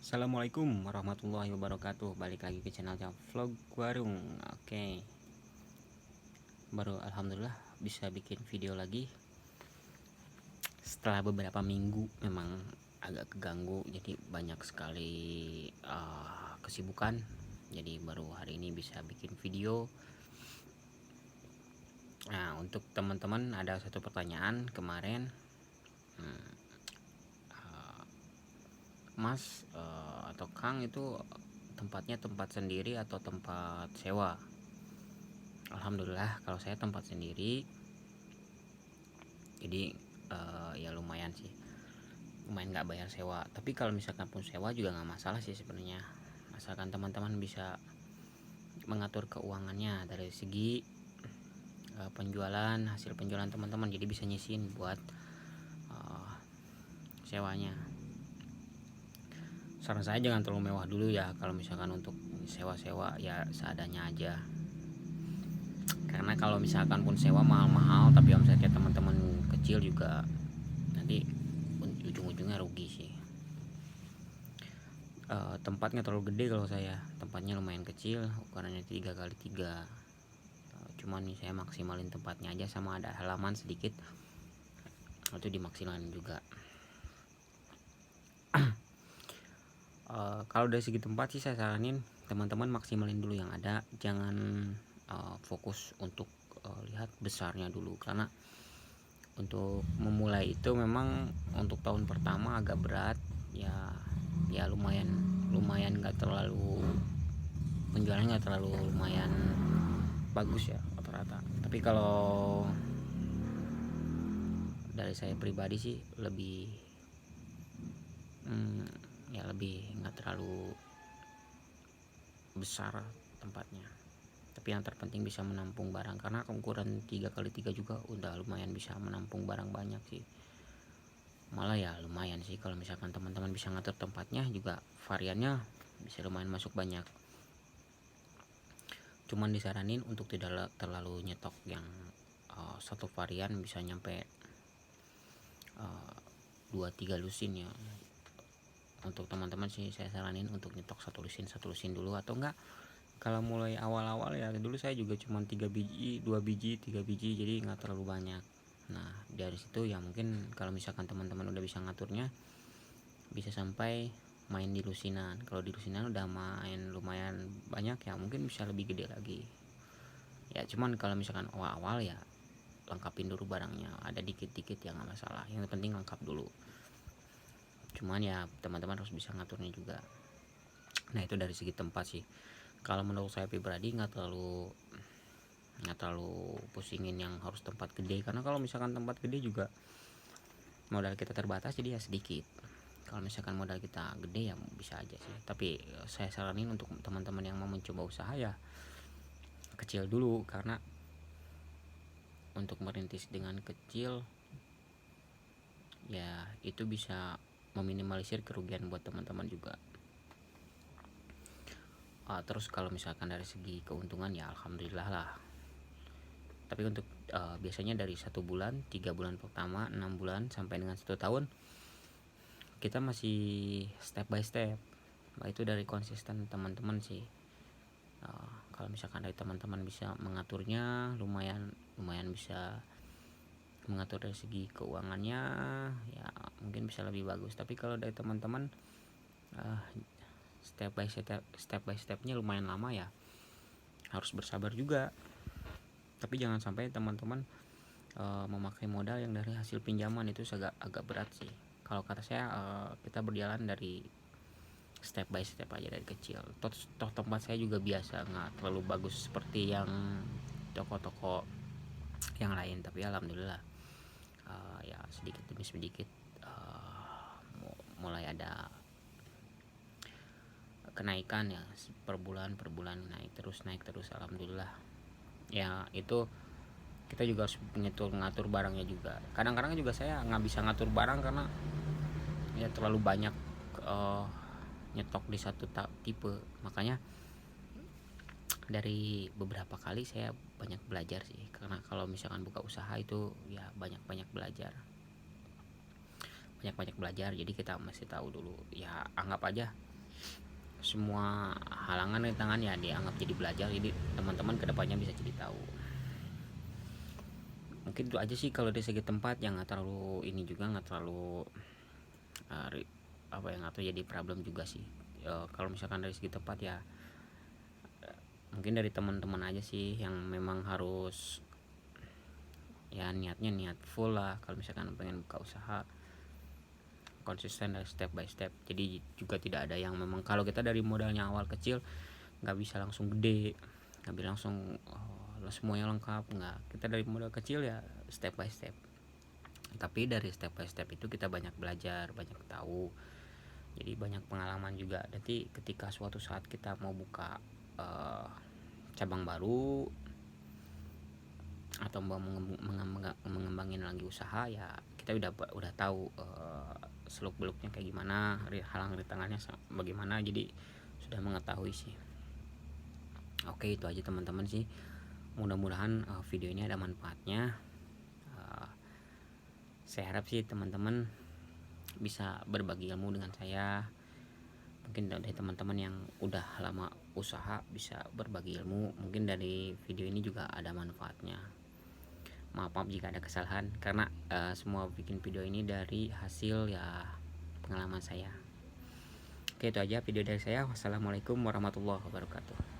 Assalamualaikum warahmatullahi wabarakatuh. Balik lagi ke channelnya Vlog Warung. Oke, baru alhamdulillah bisa bikin video lagi setelah beberapa minggu. Memang agak keganggu, jadi banyak sekali kesibukan. Jadi baru hari ini bisa bikin video. Nah, untuk teman-teman ada satu pertanyaan kemarin, Mas atau Kang itu tempatnya tempat sendiri atau tempat sewa? Alhamdulillah kalau saya tempat sendiri. Jadi ya lumayan sih, lumayan nggak bayar sewa. Tapi kalau misalkan pun sewa juga nggak masalah sih sebenarnya, asalkan teman-teman bisa mengatur keuangannya dari segi penjualan, hasil penjualan teman-teman, jadi bisa nyisin buat sewanya. Saran saya jangan terlalu mewah dulu ya, kalau misalkan untuk sewa-sewa ya seadanya aja. Karena kalau misalkan pun sewa mahal-mahal tapi omsetnya teman-teman kecil juga, nanti ujung-ujungnya rugi sih. Tempatnya terlalu gede kalau saya, tempatnya lumayan kecil, ukurannya 3x3. Cuman nih saya maksimalin tempatnya aja, sama ada halaman sedikit itu dimaksimalin juga. Kalau dari segi tempat sih saya saranin teman-teman maksimalin dulu yang ada, jangan fokus untuk lihat besarnya dulu, karena untuk memulai itu memang untuk tahun pertama agak berat ya. Ya lumayan nggak terlalu, penjualannya nggak terlalu lumayan bagus ya rata-rata. Tapi kalau dari saya pribadi sih lebih ya lebih nggak terlalu besar tempatnya, tapi yang terpenting bisa menampung barang, karena ukuran 3x3 juga udah lumayan bisa menampung barang banyak sih. Malah ya lumayan sih kalau misalkan teman-teman bisa ngatur tempatnya, juga variannya bisa lumayan masuk banyak. Cuman disaranin untuk tidak terlalu nyetok yang satu varian bisa nyampe 2-3 lusin ya. Untuk teman-teman sih saya saranin untuk nyetok satu lusin dulu, atau enggak kalau mulai awal-awal ya, dulu saya juga cuma 3 biji 2 biji 3 biji, jadi nggak terlalu banyak. Nah dari situ ya mungkin kalau misalkan teman-teman udah bisa ngaturnya, bisa sampai main di lusinan. Kalau di lusinan udah main lumayan banyak ya, mungkin bisa lebih gede lagi ya. Cuman kalau misalkan awal-awal ya lengkapin dulu barangnya, ada dikit-dikit ya nggak masalah, yang penting lengkap dulu. Cuman ya teman-teman harus bisa ngaturnya juga. Nah itu dari segi tempat sih. Kalau menurut saya pribadi nggak terlalu pusingin yang harus tempat gede, karena kalau misalkan tempat gede juga modal kita terbatas, jadi ya sedikit. Kalau misalkan modal kita gede ya bisa aja sih. Tapi saya saranin untuk teman-teman yang mau mencoba usaha ya kecil dulu, karena untuk merintis dengan kecil ya itu bisa meminimalisir kerugian buat teman-teman juga. Terus kalau misalkan dari segi keuntungan ya alhamdulillah lah. Tapi untuk biasanya dari 1 bulan, 3 bulan pertama, 6 bulan sampai dengan 1 tahun, kita masih step by step. Nah, itu dari konsisten teman-teman sih. Kalau misalkan dari teman-teman bisa mengaturnya, lumayan bisa mengatur dari segi keuangannya ya, mungkin bisa lebih bagus. Tapi kalau dari teman-teman step by stepnya lumayan lama ya, harus bersabar juga. Tapi jangan sampai teman-teman memakai modal yang dari hasil pinjaman, itu agak berat sih. Kalau kata saya kita berjalan dari step by step aja dari kecil. Toh tempat saya juga biasa, nggak terlalu bagus seperti yang toko-toko yang lain, tapi alhamdulillah ya sedikit demi sedikit mulai ada kenaikan ya, per bulan naik terus alhamdulillah. Ya itu kita juga harus ngatur barangnya juga. Kadang-kadang juga saya nggak bisa ngatur barang karena ya terlalu banyak nyetok di satu tipe. Makanya dari beberapa kali saya banyak belajar sih, karena kalau misalkan buka usaha itu ya banyak belajar. Jadi kita masih tahu dulu ya, anggap aja semua halangan di tangan ya dianggap jadi belajar, jadi teman-teman kedepannya bisa jadi tahu. Mungkin itu aja sih kalau dari segi tempat, yang nggak terlalu ini juga, nggak terlalu apa yang atau jadi problem juga sih. Kalau misalkan dari segi tempat ya mungkin dari teman-teman aja sih yang memang harus ya niatnya niat full lah kalau misalkan pengen buka usaha, konsisten dari step by step. Jadi juga tidak ada yang memang kalau kita dari modalnya awal kecil nggak bisa langsung gede, nggak bisa langsung semuanya lengkap, nggak. Kita dari modal kecil ya step by step, tapi dari step by step itu kita banyak belajar, banyak tahu, jadi banyak pengalaman juga. Nanti ketika suatu saat kita mau buka cabang baru atau mau mengembangin lagi usaha, ya kita udah tahu seluk beluknya kayak gimana, halang rintangannya bagaimana, jadi sudah mengetahui sih. Oke, itu aja teman-teman sih. Mudah-mudahan video ini ada manfaatnya. Saya harap sih teman-teman bisa berbagi ilmu dengan saya. Mungkin dari teman-teman yang udah lama usaha bisa berbagi ilmu, mungkin dari video ini juga ada manfaatnya. Maaf jika ada kesalahan, karena semua bikin video ini dari hasil ya pengalaman saya. Oke, itu aja video dari saya. Wassalamualaikum warahmatullahi wabarakatuh.